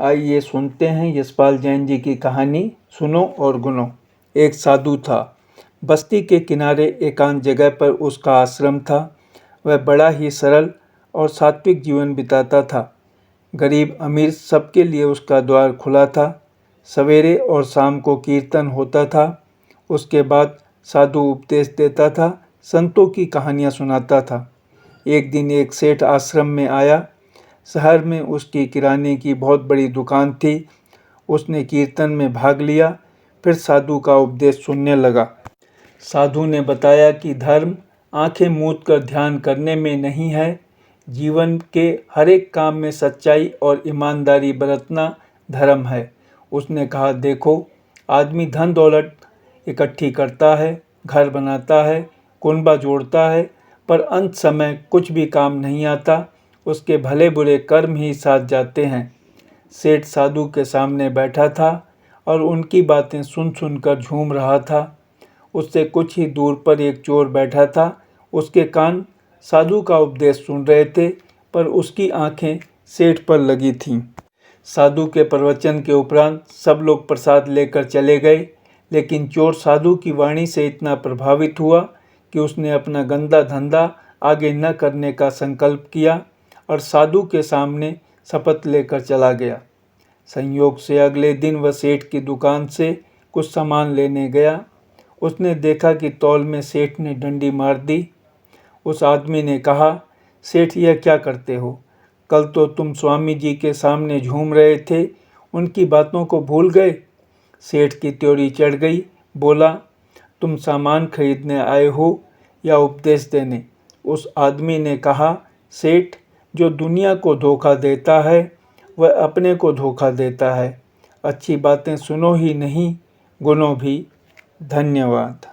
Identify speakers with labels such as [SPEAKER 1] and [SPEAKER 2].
[SPEAKER 1] आइए सुनते हैं यशपाल जैन जी की कहानी सुनो और गुनो। एक साधु था। बस्ती के किनारे एकांत जगह पर उसका आश्रम था। वह बड़ा ही सरल और सात्विक जीवन बिताता था। गरीब अमीर सबके लिए उसका द्वार खुला था। सवेरे और शाम को कीर्तन होता था। उसके बाद साधु उपदेश देता था, संतों की कहानियाँ सुनाता था। एक दिन एक सेठ आश्रम में आया। शहर में उसकी किराने की बहुत बड़ी दुकान थी। उसने कीर्तन में भाग लिया, फिर साधु का उपदेश सुनने लगा। साधु ने बताया कि धर्म आंखें मूंद कर ध्यान करने में नहीं है, जीवन के हर एक काम में सच्चाई और ईमानदारी बरतना धर्म है। उसने कहा, देखो, आदमी धन दौलत इकट्ठी करता है, घर बनाता है, कुनबा जोड़ता है, पर अंत समय कुछ भी काम नहीं आता। उसके भले बुरे कर्म ही साथ जाते हैं। सेठ साधु के सामने बैठा था और उनकी बातें सुन सुनकर झूम रहा था। उससे कुछ ही दूर पर एक चोर बैठा था। उसके कान साधु का उपदेश सुन रहे थे, पर उसकी आंखें सेठ पर लगी थीं। साधु के प्रवचन के उपरांत सब लोग प्रसाद लेकर चले गए, लेकिन चोर साधु की वाणी से इतना प्रभावित हुआ कि उसने अपना गंदा धंधा आगे न करने का संकल्प किया और साधु के सामने शपथ लेकर चला गया। संयोग से अगले दिन वह सेठ की दुकान से कुछ सामान लेने गया। उसने देखा कि तौल में सेठ ने डंडी मार दी। उस आदमी ने कहा, सेठ, यह क्या करते हो? कल तो तुम स्वामी जी के सामने झूम रहे थे, उनकी बातों को भूल गए। सेठ की त्योरी चढ़ गई। बोला, तुम सामान खरीदने आए हो या उपदेश देने? उस आदमी ने कहा, सेठ, जो दुनिया को धोखा देता है वह अपने को धोखा देता है। अच्छी बातें सुनो ही नहीं, गुनो भी। धन्यवाद।